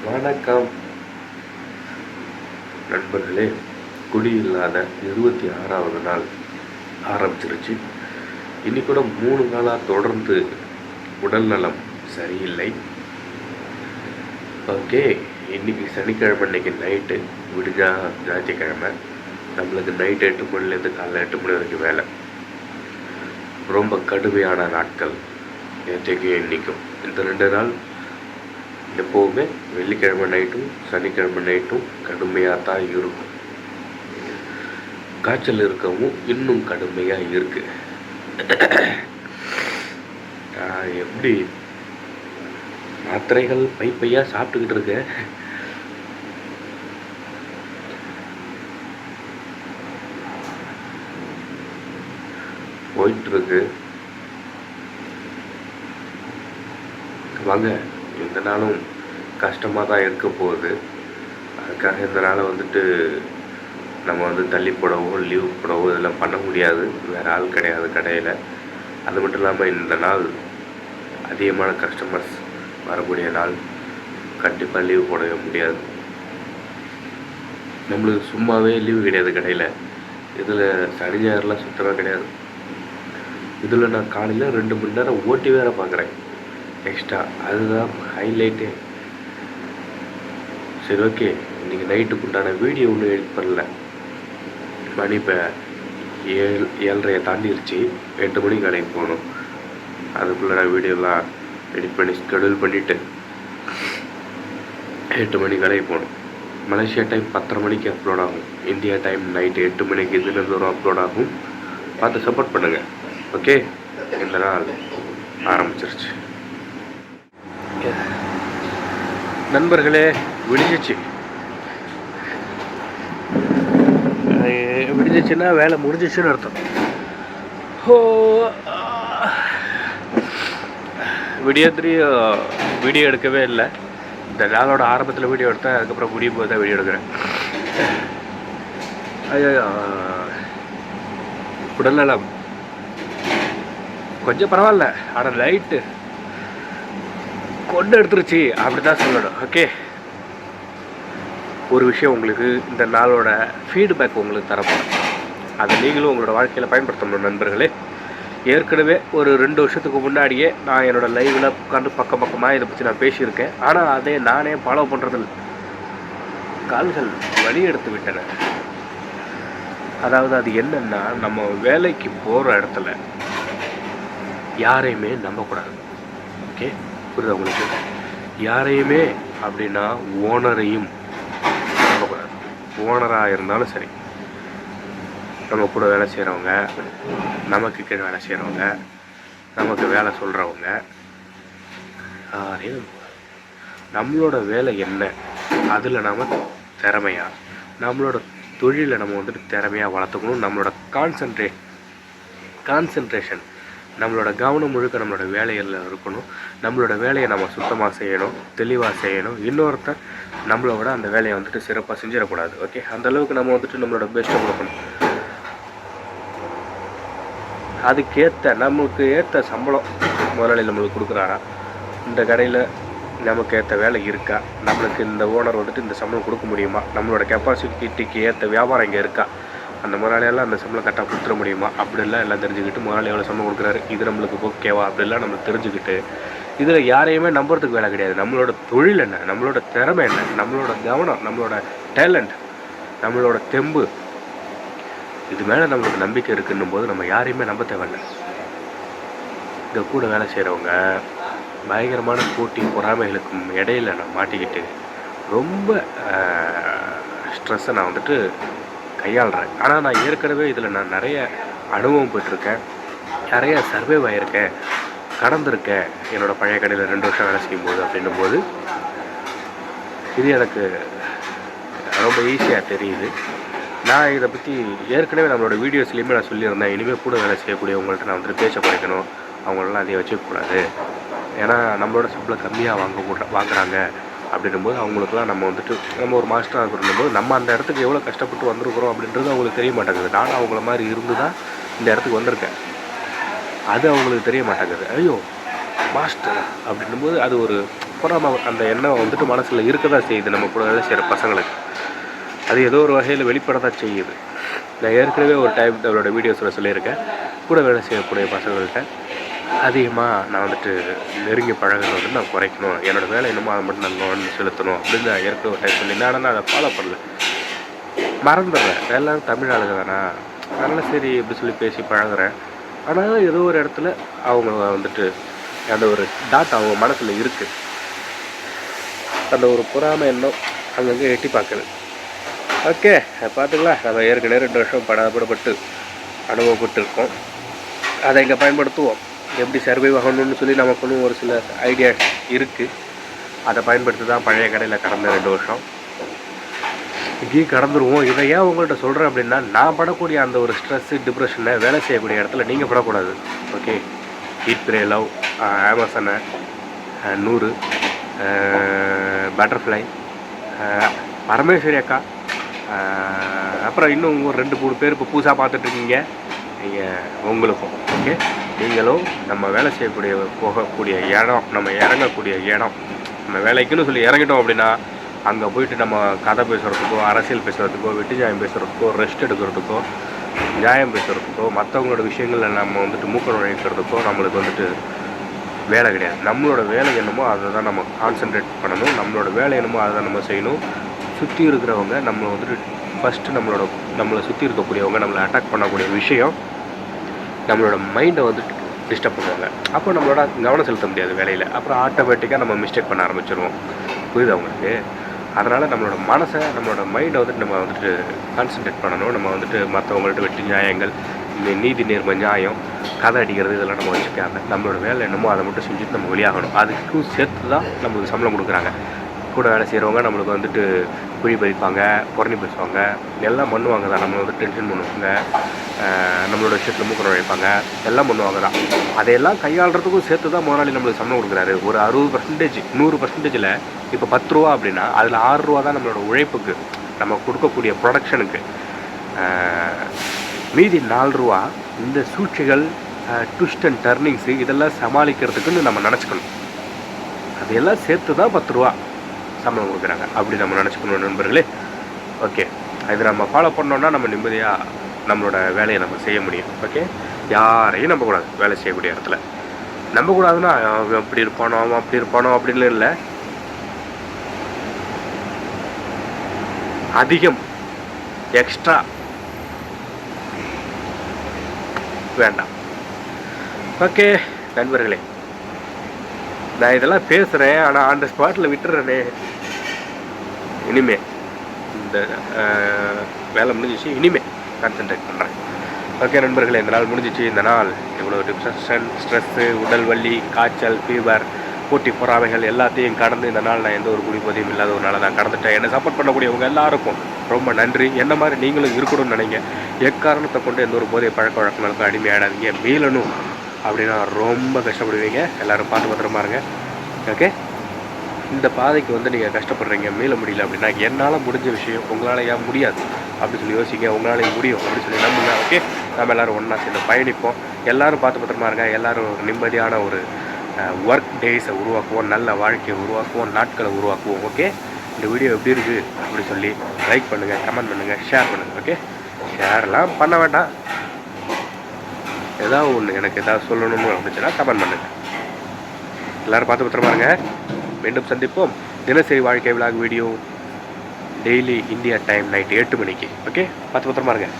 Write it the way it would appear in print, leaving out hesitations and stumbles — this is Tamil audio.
வணக்கம் நண்பர்களே. குடியில்லாத 26வது நாள் ஆரம்பிச்சிருச்சு. இன்னைக்கு கூட 3 நாளாக தொடர்ந்து உடல் நலம் சரியில்லை. ஓகே, இன்னைக்கு சனிக்கிழமை, இன்னைக்கு நைட்டு விடிஞ்சா ஞாயிற்றுக்கிழமை. நம்மளுக்கு நைட்டு 8 மணிலேருந்து காலைல 8 மணி வரைக்கும் வேலை. ரொம்ப கடுமையான நாட்கள் நேற்றைக்கும் இன்றைக்கும். இந்த 2 நாள் எப்போவுமே வெள்ளிக்கிழமை நைட்டும் சனிக்கிழமை நைட்டும் கடுமையாக தான் இருக்கும். காய்ச்சல் இருக்கவும் இன்னும் கடுமையாக இருக்கு. எப்படி மாத்திரைகள் பையாக சாப்பிட்டுக்கிட்டு இருக்கேன். போயிட்டுருக்கு. வாங்க, இந்த நாளும் கஷ்டமாக தான் இருக்க போகுது. அதுக்காக இந்த நாளை நம்ம தள்ளி போடவோ லீவ் போடவோ இதெல்லாம் பண்ண முடியாது. வேறு ஆள் கிடையாது கடையில். அது மட்டும் இல்லாமல் இந்த நாள் அதிகமான கஸ்டமர்ஸ் வரக்கூடிய நாள். கண்டிப்பாக லீவ் போடவே முடியாது. நம்மளுக்கு சும்மாவே லீவு கிடையாது கடையில். இதில் சனி ஞாயிறுலாம் சுத்தமாக கிடையாது. இதில் நான் காலையில் 2 மணி நேரம் ஓட்டி வேறு பார்க்குறேன் எக்ஸ்ட்ரா. அதுதான் ஹைலைட்டே. சரி, ஓகே, இன்றைக்கி நைட்டுக்கு உண்டான வீடியோ ஒன்றும் எடிட் பண்ணல. மணி இப்போ 7:30 தாண்டிருச்சு. 8 மணிக்கு கடைக்கு போகணும். அதுக்குள்ளே நான் வீடியோலாம் எடிட் பண்ணி ஸ்கெடியூல் பண்ணிவிட்டு 8 மணிக்கு கடைக்கு போகணும். மலேசியா டைம் 10:30 மணிக்கு அப்லோட் ஆகும். இந்தியா டைம் நைட்டு 8 மணிக்கு தினந்தோறும் அப்லோட் ஆகும். பார்த்து சப்போர்ட் பண்ணுங்கள். ஓகே, இந்த நாள் ஆரம்பிச்சிருச்சு. நண்பர்களே, விடிஞ்சிச்சுன்னா வேலை முடிஞ்சிச்சுன்னு அர்த்தம். விடியத்திரி வீடியோ எடுக்கவே இல்லை. இந்த நாளோட ஆரம்பத்தில் வீடியோ எடுத்தேன். அதுக்கப்புறம் முடியும் போது தான் வீடியோ எடுக்கிறேன். ஐயோ, உடல்நலம் கொஞ்சம் பரவாயில்ல. ஆனால் லைட்டு கொண்டு எடுத்துருச்சு அப்படி தான் சொல்லணும். ஓகே, ஒரு விஷயம் உங்களுக்கு இந்த நாளோட ஃபீட்பேக் உங்களுக்கு தரப்போம். அதை நீங்களும் உங்களோட வாழ்க்கையில் பயன்படுத்தணும் நண்பர்களே. ஏற்கனவே ஒரு 2 வருஷத்துக்கு முன்னாடியே நான் என்னோடய லைவில் உட்காந்து பக்கமாக இதை பற்றி நான் பேசியிருக்கேன். ஆனால் அதை நானே ஃபாலோ பண்ணுறதில்ல. கால்கள் வலி எடுத்து விட்டன. அதாவது அது என்னென்னா, நம்ம வேலைக்கு போகிற இடத்துல யாரையுமே நம்பக்கூடாது. ஓகே, புரியுது உங்களுக்கு? யாரையுமே அப்படின்னா ஓனரையும் நம்பக்கூடாது. ஓனராக இருந்தாலும் சரி, நம்ம கூட வேலை செய்கிறவங்க, நமக்கு கீழே வேலை செய்கிறவங்க, நமக்கு வேலை சொல்கிறவங்க, யாரையும் நம்மளோட வேலை என்ன, அதில் நம்ம திறமையாக நம்மளோட தொழிலை நம்ம திறமையாக வளர்த்துக்கணும். நம்மளோட கான்சன்ட்ரேஷன், நம்மளோட கவனம் முழுக்க நம்மளோட வேலையில் இருக்கணும். நம்மளோட வேலையை நம்ம சுத்தமாக செய்யணும், தெளிவாக செய்யணும். இன்னொருத்தர் நம்மளை விட அந்த வேலையை சிறப்பாக செஞ்சிடக்கூடாது. ஓகே, அந்தளவுக்கு நம்ம நம்மளோட பெஸ்ட்டை கொடுக்கணும். அதுக்கேற்ற நமக்கு ஏற்ற சம்பளம் முதலாளி நம்மளுக்கு கொடுக்குறாரா, இந்த கடையில் நமக்கு ஏற்ற வேலை இருக்கா, நம்மளுக்கு இந்த ஓனர் இந்த சம்பளம் கொடுக்க முடியுமா, நம்மளோட கெப்பாசிட்டிக்கு ஏற்ற வியாபாரம் இங்கே இருக்கா, அந்த முதலாளியெல்லாம் அந்த சம்பளம் கரெக்டாக கொடுத்துட முடியுமா, அப்படிலாம் எல்லாம் தெரிஞ்சுக்கிட்டு முதலாளி எவ்வளோ சம்பளம் கொடுக்குறாரு, இது நம்மளுக்கு ஓகேவா, அப்படிலாம் நம்ம தெரிஞ்சுக்கிட்டு, இதில் யாரையுமே நம்புறதுக்கு வேலை கிடையாது. நம்மளோட தொழில் என்ன, நம்மளோட திறமை என்ன, நம்மளோட கவனம், நம்மளோட டேலண்ட், நம்மளோட தெம்பு, இது மேலே நம்மளுக்கு நம்பிக்கை இருக்குன்னும் போது நம்ம யாரையுமே நம்ப தேவையில்லை. இங்கே கூட வேலை செய்கிறவங்க பயங்கரமான போட்டி பொறாமைகளுக்கும் இடையில நான் மாட்டிக்கிட்டு ரொம்ப ஸ்ட்ரெஸ்ஸை நான் கையாளுறேன். ஆனால் நான் ஏற்கனவே இதில் நான் நிறைய அனுபவம் பெற்றிருக்கேன், நிறைய சர்வைவ் ஆகியிருக்கேன், கடந்திருக்கேன். என்னோடய பழைய கடையில் 2 வருஷம் வேலை செய்யும்போது அப்படின்னும்போது இது எனக்கு ரொம்ப ஈஸியாக தெரியுது. நான் இதை பற்றி ஏற்கனவே நம்மளோட வீடியோஸ்லேயுமே நான் சொல்லியிருந்தேன். இனிமேல் கூட வேலை செய்யக்கூடியவங்கள்ட்ட நான் பேச்சை குறைக்கணும், அவங்களெல்லாம் அதை வச்சுக்கக்கூடாது. ஏன்னா நம்மளோட சம்பளம் கம்மியாக வாங்குறாங்க அப்படின்னும்போது அவங்களுக்குலாம் நம்ம ஒரு மாஸ்டராக இருக்கும்போது நம்ம அந்த இடத்துக்கு எவ்வளோ கஷ்டப்பட்டு வந்திருக்கிறோம் அப்படின்றது அவங்களுக்கு தெரிய மாட்டேங்குது. நானும் அவங்கள மாதிரி இருந்து தான் இந்த இடத்துக்கு வந்திருக்கேன். அது அவங்களுக்கு தெரிய மாட்டேங்குது. ஐயோ மாஸ்டர் அப்படின்னும்போது அது ஒரு பொறாமை அந்த எண்ணம் வந்துட்டு மனசில் இருக்க தான் செய்யுது நம்ம கூட வேலை செய்கிற பசங்களுக்கு. அது ஏதோ ஒரு வகையில் வெளிப்பட தான் செய்யுது. நான் ஏற்கனவே ஒரு டைம் அவரோட வீடியோஸில் சொல்லியிருக்கேன், கூட வேலை செய்யக்கூடிய பசங்கள்கிட்ட அதிகமாக நான் வந்துட்டு நெருங்கி பழகிறது வந்து நான் குறைக்கணும், என்னோடய வேலை என்னமோ அதை மட்டும் நான் கவனம் செலுத்தணும் அப்படின்னு நான் ஏற்கனவே ஒரு டைம் சொல்லியிருந்தேன். ஆனால் நான் அதை ஃபாலோ பண்ணல, மறந்துடுறேன். எல்லோரும் தமிழ் ஆளுங்க தானே, அதனால் சரி இப்படி சொல்லி பேசி பழகுறேன். ஆனால் ஏதோ ஒரு இடத்துல அவங்க வந்துட்டு அந்த ஒரு டாட் அவங்க மனசில் இருக்குது, அந்த ஒரு பொறாமை எண்ணம் அங்கங்கே எட்டி பார்க்குது. ஓகே, பார்த்துக்கலாம். நம்ம ஏற்கனவே 2 வருஷம் படாபடப்பட்டு அனுபவப்பட்டு இருக்கோம், அதை இங்கே பயன்படுத்துவோம். எப்படி சர்வைவ் ஆகணும்னு சொல்லி நமக்குன்னு ஒரு சில ஐடியா இருக்குது, அதை பயன்படுத்தி தான் பழைய கடையில் கடந்த 2 வருஷம் இங்கேயும் கடந்துருவோம். இதை ஏன் உங்கள்கிட்ட சொல்கிறேன் அப்படின்னா, நான் படக்கூடிய அந்த ஒரு ஸ்ட்ரெஸ்ஸு டிப்ரெஷனை வேலை செய்யக்கூடிய இடத்துல நீங்கள் படக்கூடாது. ஓகே, ஈட் பிரே லவ், அமேசானு, 100, பட்டர்ஃப்ளை, பரமேஸ்வரி அக்கா, அப்புறம் இன்னும் ஒரு 2-3 பேர் இப்போ புதுசாக பார்த்துட்ருக்கீங்க. நீங்கள் உங்களுக்கும் ஓகே, நீங்களும் நம்ம வேலை செய்யக்கூடிய போகக்கூடிய இடம், நம்ம இறங்கக்கூடிய இடம், நம்ம வேலைக்குன்னு சொல்லி இறங்கிட்டோம் அப்படின்னா அங்கே போயிட்டு நம்ம கதை பேசுகிறதுக்கோ, அரசியல் பேசுகிறதுக்கோ, வெட்டி நியாயம் பேசுகிறதுக்கோ, ரெஸ்ட் எடுக்கிறதுக்கோ, நியாயம் பேசுகிறதுக்கோ, மற்றவங்களோட விஷயங்களில் நம்ம வந்துட்டு மூக்க நுழைக்கிறதுக்கோ நம்மளுக்கு வந்துட்டு வேலை கிடையாது. நம்மளோட வேலை என்னமோ அதை தான் நம்ம கான்சன்ட்ரேட் பண்ணணும், நம்மளோட வேலை என்னமோ அதை தான் நம்ம செய்யணும். சுற்றி இருக்கிறவங்க நம்மளை வந்துட்டு ஃபஸ்ட்டு நம்மளை சுற்றி இருக்கக்கூடியவங்க நம்மளை அட்டாக் பண்ணக்கூடிய விஷயம் நம்மளோட மைண்டை வந்துட்டு டிஸ்டர்ப் பண்ணுவாங்க. அப்போ நம்மளோட கவனம் செலுத்த முடியாது வேலையில். அப்புறம் ஆட்டோமேட்டிக்காக நம்ம மிஸ்டேக் பண்ண ஆரம்பிச்சிருவோம். புரியுது அவங்களுக்கு? அதனால் நம்மளோட மனசை, நம்மளோட மைண்டை வந்துட்டு நம்ம வந்துட்டு கான்சன்ட்ரேட் பண்ணணும். நம்ம வந்துட்டு மற்றவங்கள்ட்ட வெட்டி நியாயங்கள், நீதி நேர்மை நியாயம், கதை அடிக்கிறது இதெல்லாம் நம்ம வச்சுக்காம நம்மளோட வேலை என்னமோ அதை மட்டும் செஞ்சுட்டு நம்ம வெளியாகணும். அதுக்கும் சேர்த்து தான் நம்மளுக்கு சம்பளம் கொடுக்குறாங்க. கூட வேலை செய்கிறவங்க நம்மளுக்கு வந்துட்டு குழி பறிப்பாங்க, புறணி பேசுவாங்க, எல்லாம் பண்ணுவாங்க தான். நம்மளை வந்து டென்ஷன் பண்ணுவாங்க, நம்மளோட விஷயத்தில் மூக்க நுழைப்பாங்க, எல்லாம் பண்ணுவாங்க தான். அதையெல்லாம் கையாளுறதுக்கும் சேர்த்து தான் முதலாளி நம்மளுக்கு சம்பளம் கொடுக்குறாரு. ஒரு 60%, 100%ல் இப்போ 10 ரூபா அப்படின்னா அதில் 6 ரூபா தான் நம்மளோட உழைப்புக்கு, நம்ம கொடுக்கக்கூடிய ப்ரொடக்ஷனுக்கு. மீதி 4 ரூபா இந்த சூழ்ச்சிகள், ட்விஸ்ட் அண்ட் டர்னிங்ஸு இதெல்லாம் சமாளிக்கிறதுக்குன்னு நம்ம நினச்சிக்கணும். அதையெல்லாம் சேர்த்து தான் 10 ரூபா சம்பளம் கொடுக்குறாங்க. அப்படி நம்ம நினச்சிக்கணும் நண்பர்களே. ஓகே, இது நம்ம ஃபாலோ பண்ணோன்னா நம்ம நிம்மதியாக நம்மளோட வேலையை நம்ம செய்ய முடியும். ஓகே, யாரையும் நம்பக்கூடாது. வேலை செய்யக்கூடிய இடத்துல நம்பக்கூடாதுன்னா அவன் அப்படி இருப்பானோ, அவன் அப்படி இருப்பானோ அப்படின்னு இல்லை. அதிகம் எக்ஸ்ட்ரா வேண்டாம். ஓகே நண்பர்களே, நான் இதெல்லாம் பேசுகிறேன், ஆனால் ஆன் த ஸ்பாட்டில் விட்டுறேனே. இனிமே இந்த வேலை முடிஞ்சிச்சு, இனிமே கான்சன்ட்ரேட் பண்ணுறேன். ஓகே நண்பர்களே, இந்த நாள் முடிஞ்சிச்சு. இந்த நாள் இவ்வளோ டிப்ரெஷன், ஸ்ட்ரெஸ்ஸு, உடல் வலி, காய்ச்சல், ஃபீவர், போட்டி பொறாமைகள் எல்லாத்தையும் கடந்து இந்த நாள் நான் எந்த ஒரு குடிப்பதியும் இல்லாத ஒரு நாளை நான் கடந்துட்டேன். என்னை சப்போர்ட் பண்ணக்கூடியவங்க எல்லாருக்கும் ரொம்ப நன்றி. என்ன மாதிரி நீங்களும் இருக்கணும்னு நினைங்க. எக்காரணத்தை கொண்டு எந்த ஒரு போதை பழக்க வழக்கங்களுக்கும் அடிமையாடாதீங்க. மீளணும் அப்படின்னா ரொம்ப கஷ்டப்படுவீங்க. எல்லோரும் பார்த்து பத்திரமா இருங்க. ஓகே, இந்த பாதைக்கு வந்து நீங்கள் கஷ்டப்படுறீங்க, மீள முடியல அப்படின்னா என்னால் முடிஞ்ச விஷயம் உங்களால் ஏன் முடியாது அப்படின்னு சொல்லி யோசிங்க. உங்களால் முடியும் அப்படின்னு சொல்லி நம்புங்க. ஓகே, நம்ம எல்லோரும் ஒன்றா சேர்ந்து பயணிப்போம். எல்லோரும் பார்த்து பத்திரமா இருங்க. எல்லோரும் ஒரு நிம்மதியான ஒரு ஒர்க் டேஸை உருவாக்குவோம், நல்ல வாழ்க்கையை உருவாக்குவோம், நாட்களை உருவாக்குவோம். ஓகே, இந்த வீடியோ எப்படி இருக்குது அப்படி சொல்லி லைக் பண்ணுங்கள், கமெண்ட் பண்ணுங்கள், ஷேர் பண்ணுங்கள். ஓகே, ஷேர்லாம் பண்ண வேண்டாம், ஏதாவது ஒன்று எனக்கு ஏதாவது சொல்லணும்னு அப்படின்னா கமெண்ட் பண்ணுங்கள். எல்லோரும் பார்த்து பத்திரமா இருங்க. மீண்டும் சந்திப்போம். தினசரி வாழ்க்கை vlog video daily India time night 8 மணிக்கு. ஓகே, பார்த்து பத்திரமா இருங்க.